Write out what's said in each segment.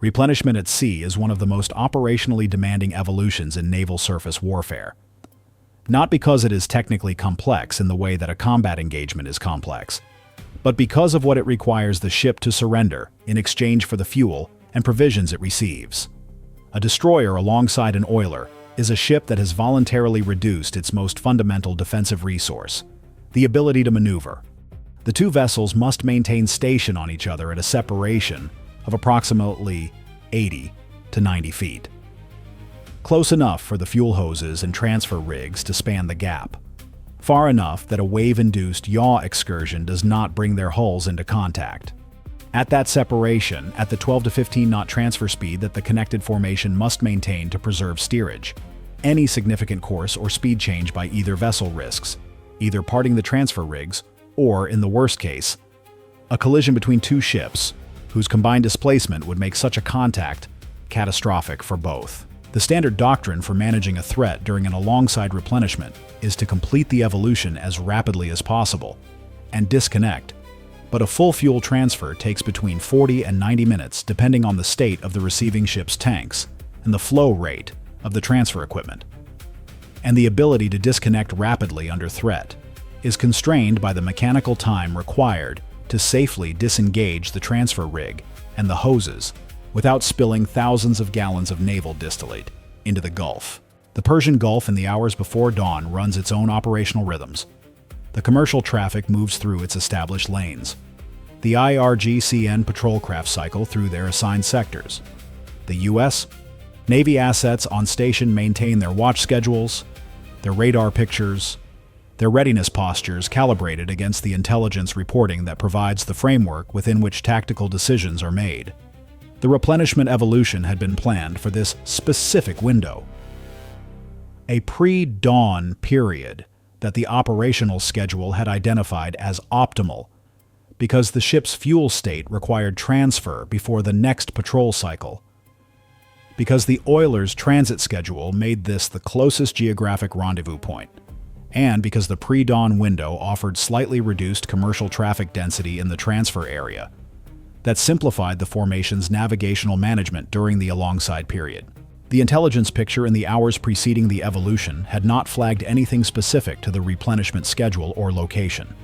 Replenishment at sea is one of the most operationally demanding evolutions in naval surface warfare. Not because it is technically complex in the way that a combat engagement is complex, but because of what it requires the ship to surrender in exchange for the fuel and provisions it receives. A destroyer alongside an oiler is a ship that has voluntarily reduced its most fundamental defensive resource, the ability to maneuver. The two vessels must maintain station on each other at a separation of approximately 80 to 90 feet. Close enough for the fuel hoses and transfer rigs to span the gap. Far enough that a wave-induced yaw excursion does not bring their hulls into contact. At that separation, at the 12 to 15 knot transfer speed that the connected formation must maintain to preserve steerage, any significant course or speed change by either vessel risks either parting the transfer rigs or, in the worst case, a collision between two ships whose combined displacement would make such a contact catastrophic for both. The standard doctrine for managing a threat during an alongside replenishment is to complete the evolution as rapidly as possible and disconnect, but a full fuel transfer takes between 40 and 90 minutes depending on the state of the receiving ship's tanks and the flow rate of the transfer equipment. And the ability to disconnect rapidly under threat is constrained by the mechanical time required to safely disengage the transfer rig and the hoses without spilling thousands of gallons of naval distillate into the Gulf. The Persian Gulf in the hours before dawn runs its own operational rhythms. The commercial traffic moves through its established lanes. The IRGCN patrol craft cycle through their assigned sectors. The U.S. Navy assets on station maintain their watch schedules, their radar pictures, their readiness postures calibrated against the intelligence reporting that provides the framework within which tactical decisions are made. The replenishment evolution had been planned for this specific window. A pre-dawn period that the operational schedule had identified as optimal because the ship's fuel state required transfer before the next patrol cycle. Because the oiler's transit schedule made this the closest geographic rendezvous point, and because the pre-dawn window offered slightly reduced commercial traffic density in the transfer area, that simplified the formation's navigational management during the alongside period. The intelligence picture in the hours preceding the evolution had not flagged anything specific to the replenishment schedule or location.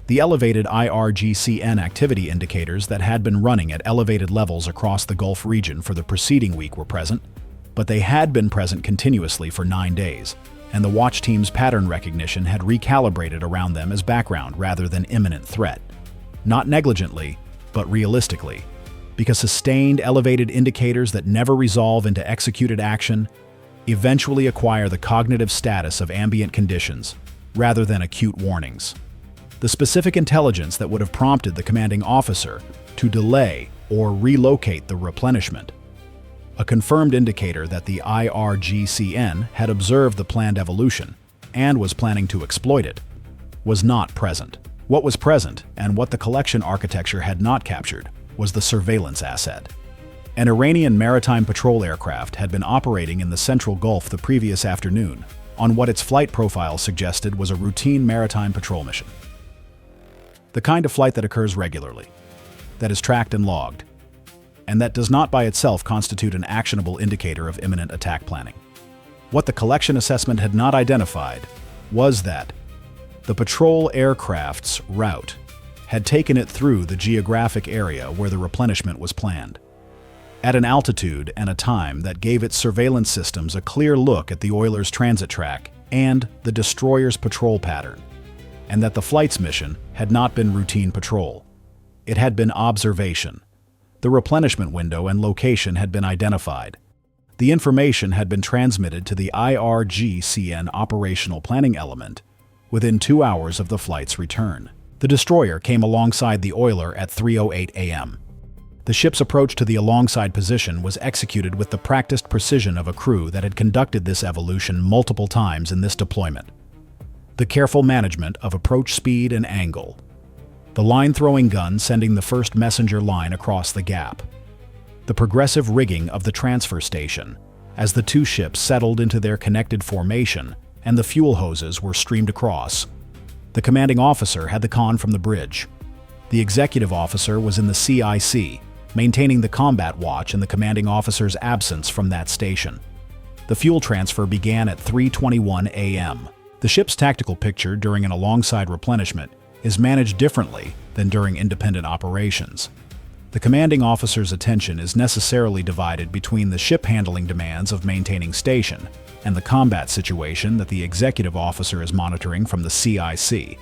The elevated IRGCN activity indicators that had been running at elevated levels across the Gulf region for the preceding week were present, but they had been present continuously for 9 days, and the watch team's pattern recognition had recalibrated around them as background rather than imminent threat. Not negligently, but realistically, because sustained elevated indicators that never resolve into executed action eventually acquire the cognitive status of ambient conditions rather than acute warnings. The specific intelligence that would have prompted the commanding officer to delay or relocate the replenishment, a confirmed indicator that the IRGCN had observed the planned evolution and was planning to exploit it, was not present. What was present, and what the collection architecture had not captured, was the surveillance asset. An Iranian maritime patrol aircraft had been operating in the Central Gulf the previous afternoon on what its flight profile suggested was a routine maritime patrol mission. The kind of flight that occurs regularly, that is tracked and logged, and that does not by itself constitute an actionable indicator of imminent attack planning. What the collection assessment had not identified was that the patrol aircraft's route had taken it through the geographic area where the replenishment was planned, at an altitude and a time that gave its surveillance systems a clear look at the oiler's transit track and the destroyer's patrol pattern, and that the flight's mission had not been routine patrol. It had been observation. The replenishment window and location had been identified. The information had been transmitted to the IRGCN operational planning element within 2 hours of the flight's return. The destroyer came alongside the oiler at 3:08 a.m. The ship's approach to the alongside position was executed with the practiced precision of a crew that had conducted this evolution multiple times in this deployment. The careful management of approach speed and angle. The line-throwing gun sending the first messenger line across the gap. The progressive rigging of the transfer station as the two ships settled into their connected formation and the fuel hoses were streamed across. The commanding officer had the con from the bridge. The executive officer was in the CIC, maintaining the combat watch in the commanding officer's absence from that station. The fuel transfer began at 3:21 a.m. The ship's tactical picture during an alongside replenishment is managed differently than during independent operations. The commanding officer's attention is necessarily divided between the ship handling demands of maintaining station and the combat situation that the executive officer is monitoring from the CIC.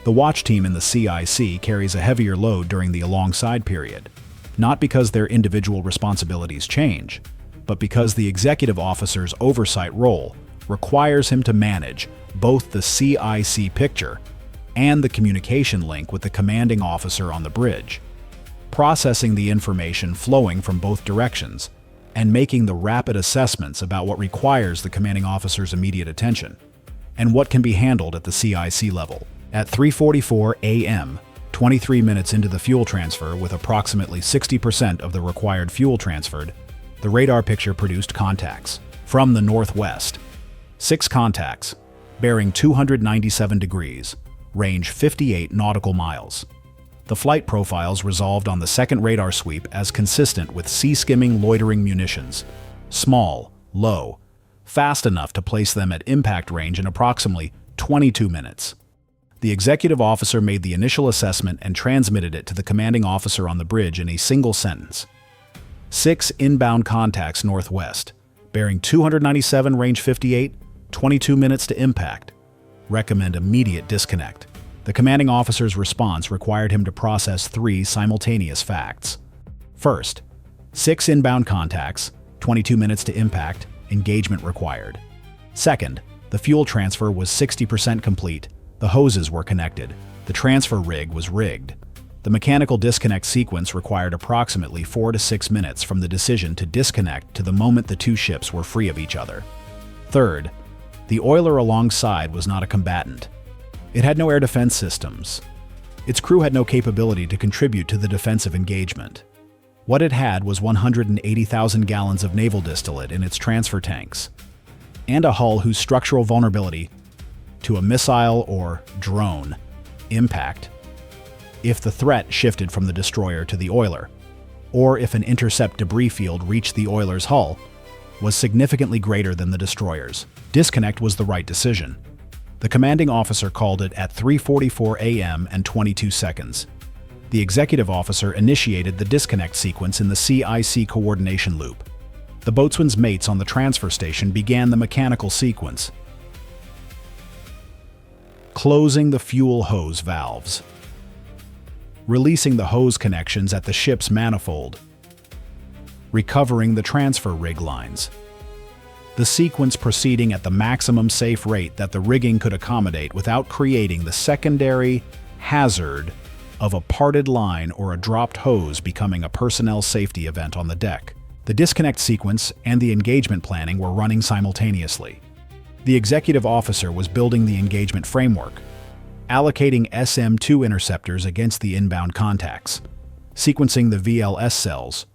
The watch team in the CIC carries a heavier load during the alongside period, not because their individual responsibilities change, but because the executive officer's oversight role requires him to manage both the CIC picture and the communication link with the commanding officer on the bridge, processing the information flowing from both directions and making the rapid assessments about what requires the commanding officer's immediate attention and what can be handled at the CIC level. At 3:44 a.m., 23 minutes into the fuel transfer with approximately 60% of the required fuel transferred, the radar picture produced contacts from the northwest. 6 contacts, bearing 297 degrees, range 58 nautical miles. The flight profiles resolved on the second radar sweep as consistent with sea-skimming loitering munitions, small, low, fast enough to place them at impact range in approximately 22 minutes. The executive officer made the initial assessment and transmitted it to the commanding officer on the bridge in a single sentence. 6 inbound contacts northwest, bearing 297, range 58, 22 minutes to impact. Recommend immediate disconnect. The commanding officer's response required him to process 3 simultaneous facts. First, 6 inbound contacts, 22 minutes to impact, engagement required. Second, the fuel transfer was 60% complete, the hoses were connected, the transfer rig was rigged. The mechanical disconnect sequence required approximately 4 to 6 minutes from the decision to disconnect to the moment the 2 ships were free of each other. Third, the oiler alongside was not a combatant. It had no air defense systems. Its crew had no capability to contribute to the defensive engagement. What it had was 180,000 gallons of naval distillate in its transfer tanks, and a hull whose structural vulnerability to a missile or drone impact, if the threat shifted from the destroyer to the oiler, or if an intercept debris field reached the oiler's hull, was significantly greater than the destroyer's. Disconnect was the right decision. The commanding officer called it at 3:44 a.m. and 22 seconds. The executive officer initiated the disconnect sequence in the CIC coordination loop. The boatswain's mates on the transfer station began the mechanical sequence, closing the fuel hose valves, releasing the hose connections at the ship's manifold, recovering the transfer rig lines. The sequence proceeding at the maximum safe rate that the rigging could accommodate without creating the secondary hazard of a parted line or a dropped hose becoming a personnel safety event on the deck. The disconnect sequence and the engagement planning were running simultaneously. The executive officer was building the engagement framework, allocating SM-2 interceptors against the inbound contacts, sequencing the VLS cells,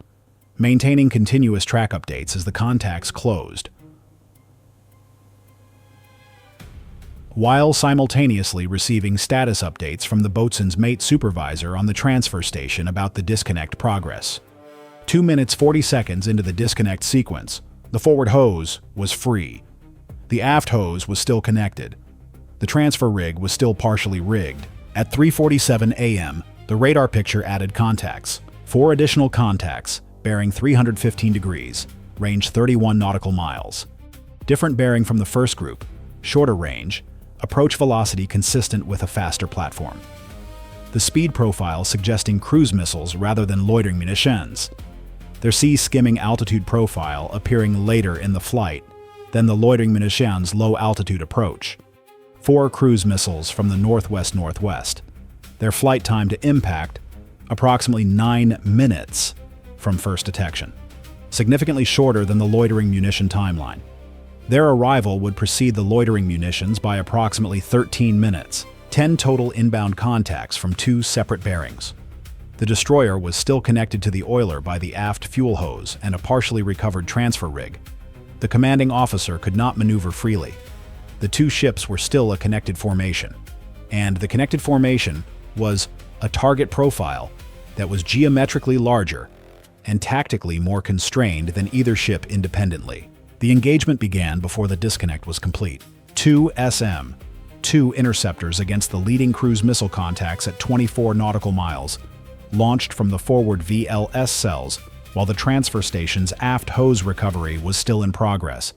maintaining continuous track updates as the contacts closed, while simultaneously receiving status updates from the boatswain's mate supervisor on the transfer station about the disconnect progress. 2 minutes 40 seconds into the disconnect sequence, the forward hose was free. The aft hose was still connected. The transfer rig was still partially rigged. At 3:47 a.m., the radar picture added contacts. 4 additional contacts, bearing 315 degrees, range 31 nautical miles. Different bearing from the first group, shorter range, approach velocity consistent with a faster platform. The speed profile suggesting cruise missiles rather than loitering munitions. Their sea-skimming altitude profile appearing later in the flight than the loitering munitions' low-altitude approach. 4 cruise missiles from the northwest-northwest. Their flight time to impact, approximately 9 minutes from first detection, significantly shorter than the loitering munition timeline. Their arrival would precede the loitering munitions by approximately 13 minutes. 10 total inbound contacts from 2 separate bearings. The destroyer was still connected to the oiler by the aft fuel hose and a partially recovered transfer rig. The commanding officer could not maneuver freely. The 2 ships were still a connected formation, and the connected formation was a target profile that was geometrically larger and tactically more constrained than either ship independently. The engagement began before the disconnect was complete. Two SM-2 interceptors against the leading cruise missile contacts at 24 nautical miles, launched from the forward VLS cells, while the transfer station's aft hose recovery was still in progress.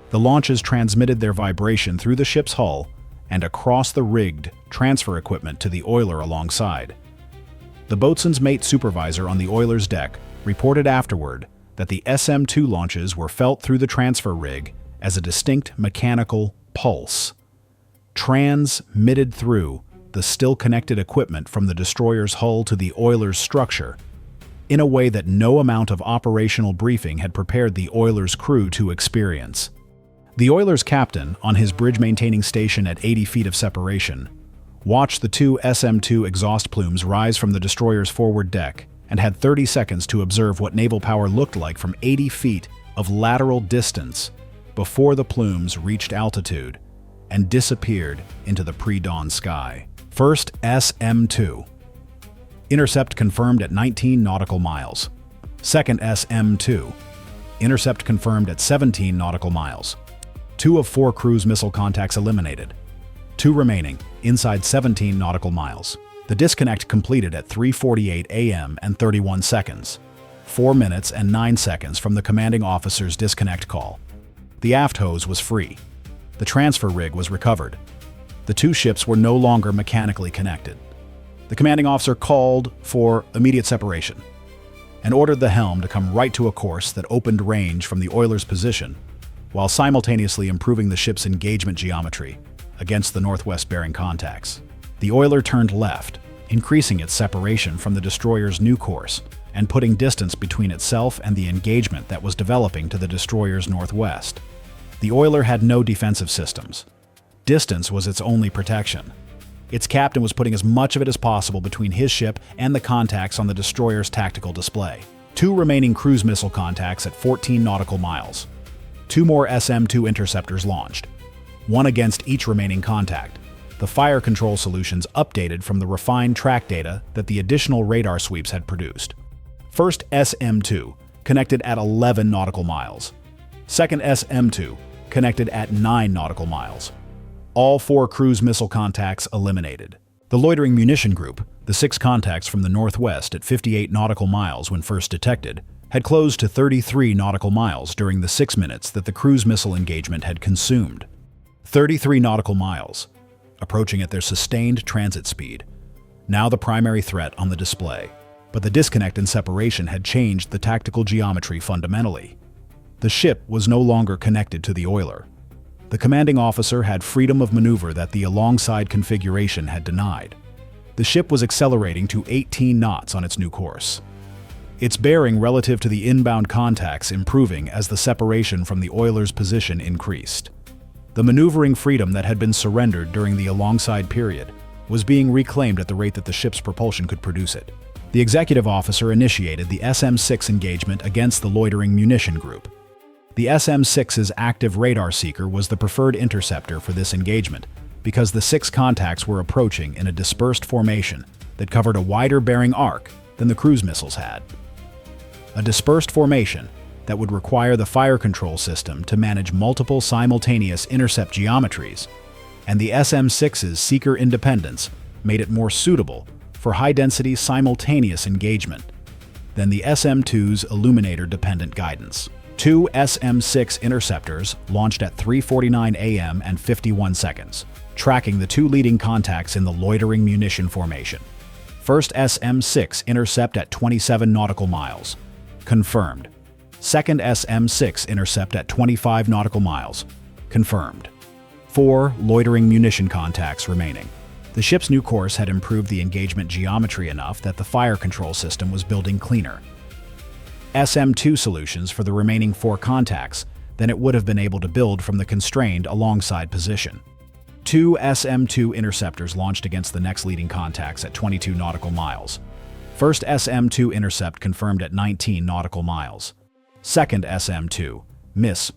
The launches transmitted their vibration through the ship's hull and across the rigged transfer equipment to the oiler alongside. The boatswain's mate supervisor on the oiler's deck reported afterward that the SM-2 launches were felt through the transfer rig as a distinct mechanical pulse, transmitted through the still-connected equipment from the destroyer's hull to the oiler's structure, in a way that no amount of operational briefing had prepared the oiler's crew to experience. The oiler's captain, on his bridge-maintaining station at 80 feet of separation, watched the two SM-2 exhaust plumes rise from the destroyer's forward deck and had 30 seconds to observe what naval power looked like from 80 feet of lateral distance before the plumes reached altitude and disappeared into the pre-dawn sky. First SM-2. Intercept confirmed at 19 nautical miles. Second SM-2. Intercept confirmed at 17 nautical miles. 2 of 4 cruise missile contacts eliminated. 2 remaining, inside 17 nautical miles. The disconnect completed at 3:48 a.m. and 31 seconds, 4 minutes and 9 seconds from the commanding officer's disconnect call. The aft hose was free. The transfer rig was recovered. The 2 ships were no longer mechanically connected. The commanding officer called for immediate separation and ordered the helm to come right to a course that opened range from the oiler's position, while simultaneously improving the ship's engagement geometry against the northwest-bearing contacts. The oiler turned left, increasing its separation from the destroyer's new course and putting distance between itself and the engagement that was developing to the destroyer's northwest. The oiler had no defensive systems. Distance was its only protection. Its captain was putting as much of it as possible between his ship and the contacts on the destroyer's tactical display. 2 remaining cruise missile contacts at 14 nautical miles. 2 more SM-2 interceptors launched, 1 against each remaining contact. The fire control solutions updated from the refined track data that the additional radar sweeps had produced. First SM-2 connected at 11 nautical miles. Second SM-2 connected at 9 nautical miles. All 4 cruise missile contacts eliminated. The loitering munition group, the 6 contacts from the northwest at 58 nautical miles when first detected, had closed to 33 nautical miles during the 6 minutes that the cruise missile engagement had consumed. 33 nautical miles, approaching at their sustained transit speed, now the primary threat on the display. But the disconnect and separation had changed the tactical geometry fundamentally. The ship was no longer connected to the oiler. The commanding officer had freedom of maneuver that the alongside configuration had denied. The ship was accelerating to 18 knots on its new course. Its bearing relative to the inbound contacts improving as the separation from the oiler's position increased. The maneuvering freedom that had been surrendered during the alongside period was being reclaimed at the rate that the ship's propulsion could produce it. The executive officer initiated the SM-6 engagement against the loitering munition group. The SM-6's active radar seeker was the preferred interceptor for this engagement because the 6 contacts were approaching in a dispersed formation that covered a wider bearing arc than the cruise missiles had. A dispersed formation that would require the fire control system to manage multiple simultaneous intercept geometries, and the SM-6's seeker independence made it more suitable for high-density simultaneous engagement than the SM-2's illuminator-dependent guidance. 2 SM-6 interceptors launched at 3:49 a.m. and 51 seconds, tracking the 2 leading contacts in the loitering munition formation. First SM-6 intercept at 27 nautical miles. Confirmed. Second SM-6 intercept at 25 nautical miles. Confirmed. 4 loitering munition contacts remaining. The ship's new course had improved the engagement geometry enough that the fire control system was building cleaner SM-2 solutions for the remaining 4 contacts than it would have been able to build from the constrained alongside position. 2 SM-2 interceptors launched against the next leading contacts at 22 nautical miles. First SM-2 intercept confirmed at 19 nautical miles. Second SM-2 miss.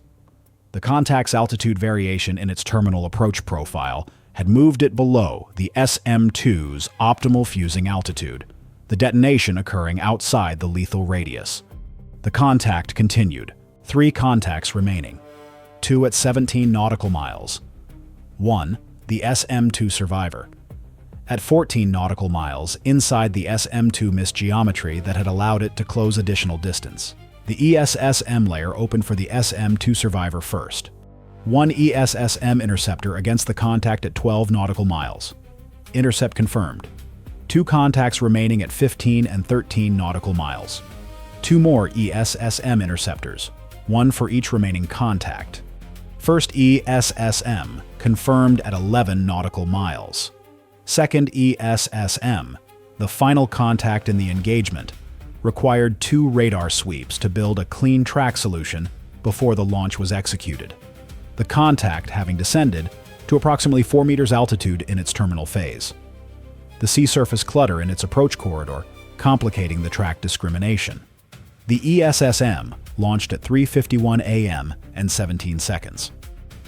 The contact's altitude variation in its terminal approach profile had moved it below the SM-2's optimal fusing altitude, the detonation occurring outside the lethal radius. The contact continued. 3 contacts remaining. 2 at 17 nautical miles. 1, the SM-2 survivor. At 14 nautical miles, inside the SM-2 missed geometry that had allowed it to close additional distance. The ESSM layer opened for the SM-2 survivor first. 1 ESSM interceptor against the contact at 12 nautical miles. Intercept confirmed. 2 contacts remaining at 15 and 13 nautical miles. 2 more ESSM interceptors, 1 for each remaining contact. First ESSM, confirmed at 11 nautical miles. Second ESSM, the final contact in the engagement, required 2 radar sweeps to build a clean track solution before the launch was executed, the contact having descended to approximately 4 meters altitude in its terminal phase. The sea surface clutter in its approach corridor, complicating the track discrimination. The ESSM launched at 3:51 a.m. and 17 seconds.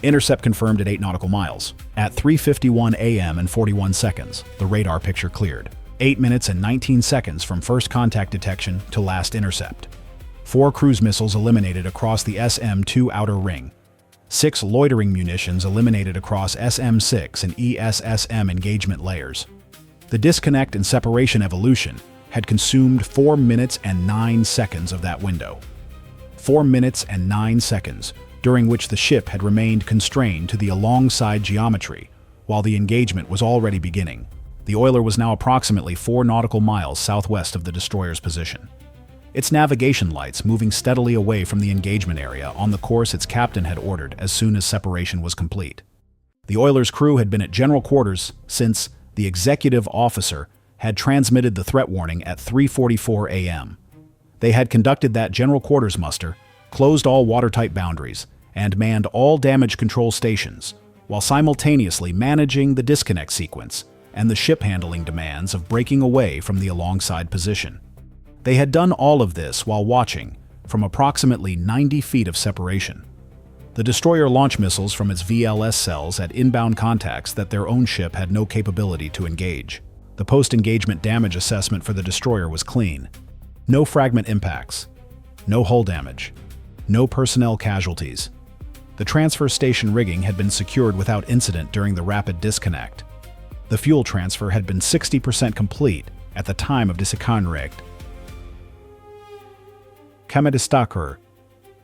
Intercept confirmed at 8 nautical miles. At 3:51 a.m. and 41 seconds, the radar picture cleared. 8 minutes and 19 seconds from first contact detection to last intercept. 4 cruise missiles eliminated across the SM-2 outer ring. 6 loitering munitions eliminated across SM-6 and ESSM engagement layers. The disconnect and separation evolution had consumed 4 minutes and 9 seconds of that window. 4 minutes and 9 seconds, during which the ship had remained constrained to the alongside geometry, while the engagement was already beginning. The oiler was now approximately 4 nautical miles southwest of the destroyer's position. Its navigation lights moving steadily away from the engagement area on the course its captain had ordered as soon as separation was complete. The oiler's crew had been at general quarters since the executive officer had transmitted the threat warning at 3:44 a.m. They had conducted that general quarters muster, closed all watertight boundaries, and manned all damage control stations, while simultaneously managing the disconnect sequence and the ship handling demands of breaking away from the alongside position. They had done all of this while watching from approximately 90 feet of separation. The destroyer launched missiles from its VLS cells at inbound contacts that their own ship had no capability to engage. The post-engagement damage assessment for the destroyer was clean. No fragment impacts, no hull damage, no personnel casualties. The transfer station rigging had been secured without incident during the rapid disconnect. The fuel transfer had been 60% complete at the time of disconnect. Kamedistakur,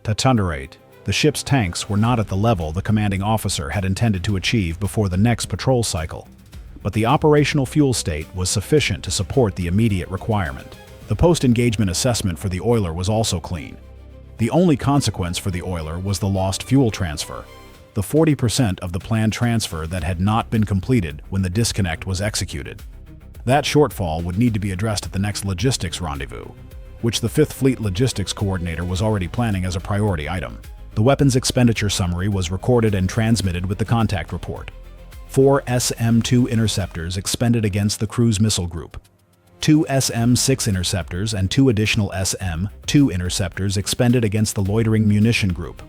Tatunderate. The ship's tanks were not at the level the commanding officer had intended to achieve before the next patrol cycle, but the operational fuel state was sufficient to support the immediate requirement. The post-engagement assessment for the oiler was also clean. The only consequence for the oiler was the lost fuel transfer, the 40% of the planned transfer that had not been completed when the disconnect was executed. That shortfall would need to be addressed at the next logistics rendezvous, which the 5th Fleet Logistics Coordinator was already planning as a priority item. The weapons expenditure summary was recorded and transmitted with the contact report. 4 SM-2 interceptors expended against the cruise missile group. 2 SM-6 interceptors and 2 additional SM-2 interceptors expended against the loitering munition group.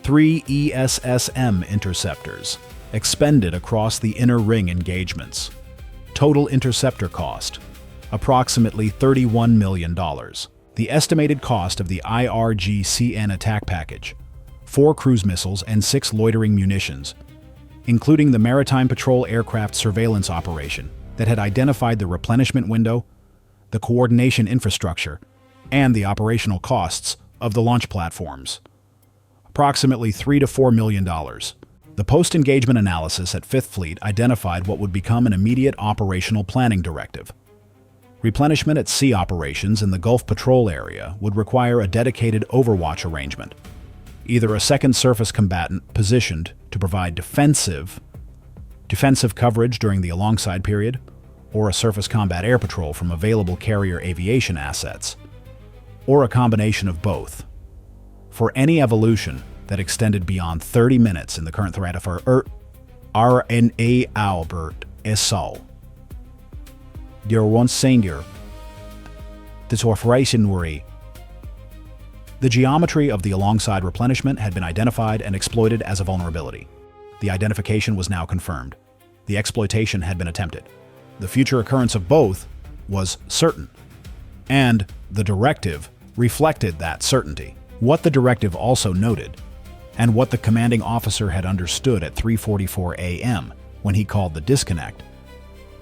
3 ESSM interceptors expended across the inner ring engagements. Total interceptor cost, approximately $31 million. The estimated cost of the IRGCN attack package, 4 cruise missiles and 6 loitering munitions, including the Maritime Patrol Aircraft Surveillance Operation that had identified the replenishment window, the coordination infrastructure, and the operational costs of the launch platforms. Approximately $3 to $4 million. The post-engagement analysis at 5th Fleet identified what would become an immediate operational planning directive. Replenishment at sea operations in the Gulf Patrol area would require a dedicated overwatch arrangement, either a second surface combatant positioned to provide defensive coverage during the alongside period, or a surface combat air patrol from available carrier aviation assets, or a combination of both. For any evolution that extended beyond 30 minutes in the current threat of RNA Albert Esau. There once senior. This operation worry. The geometry of the alongside replenishment had been identified and exploited as a vulnerability. The identification was now confirmed. The exploitation had been attempted. The future occurrence of both was certain, and the directive reflected that certainty. What the directive also noted, and what the commanding officer had understood at 3:44 a.m. when he called the disconnect,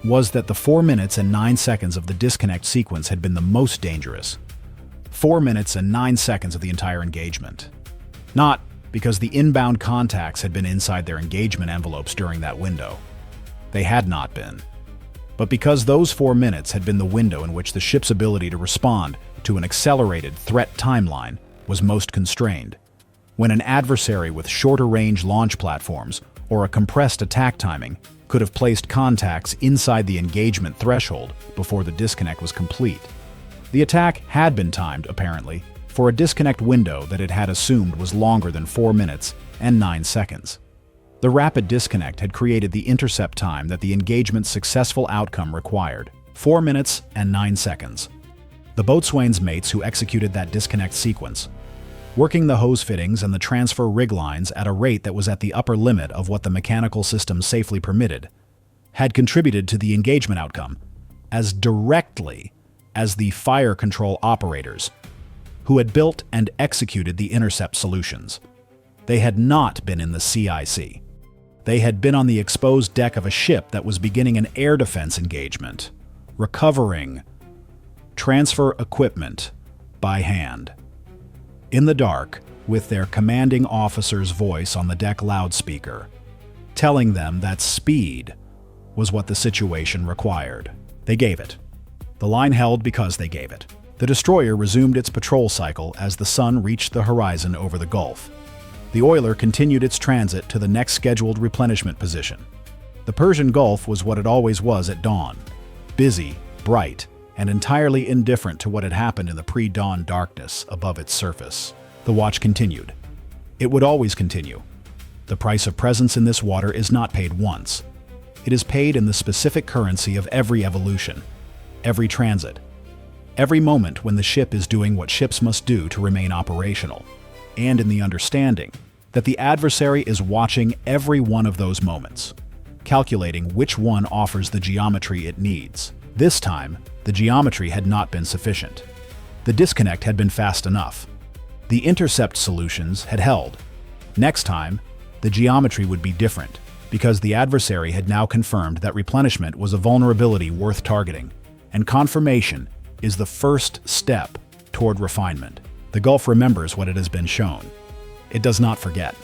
was that the 4 minutes and 9 seconds of the disconnect sequence had been the most dangerous. 4 minutes and 9 seconds of the entire engagement. Not because the inbound contacts had been inside their engagement envelopes during that window. They had not been. But because those 4 minutes had been the window in which the ship's ability to respond to an accelerated threat timeline was most constrained. When an adversary with shorter-range launch platforms or a compressed attack timing could have placed contacts inside the engagement threshold before the disconnect was complete. The attack had been timed, apparently, for a disconnect window that it had assumed was longer than 4 minutes and 9 seconds. The rapid disconnect had created the intercept time that the engagement's successful outcome required, 4 minutes and 9 seconds. The boatswain's mates who executed that disconnect sequence, working the hose fittings and the transfer rig lines at a rate that was at the upper limit of what the mechanical system safely permitted, had contributed to the engagement outcome as directly as the fire control operators who had built and executed the intercept solutions. They had not been in the CIC. They had been on the exposed deck of a ship that was beginning an air defense engagement, recovering transfer equipment by hand. In the dark, with their commanding officer's voice on the deck loudspeaker, telling them that speed was what the situation required. They gave it. The line held because they gave it. The destroyer resumed its patrol cycle as the sun reached the horizon over the Gulf. The oiler continued its transit to the next scheduled replenishment position. The Persian Gulf was what it always was at dawn, busy, bright, and entirely indifferent to what had happened in the pre-dawn darkness above its surface. The watch continued. It would always continue. The price of presence in this water is not paid once. It is paid in the specific currency of every evolution, every transit, every moment when the ship is doing what ships must do to remain operational, and in the understanding that the adversary is watching every one of those moments, calculating which one offers the geometry it needs. This time, the geometry had not been sufficient. The disconnect had been fast enough. The intercept solutions had held. Next time, the geometry would be different, because the adversary had now confirmed that replenishment was a vulnerability worth targeting, and confirmation is the first step toward refinement. The Gulf remembers what it has been shown. It does not forget.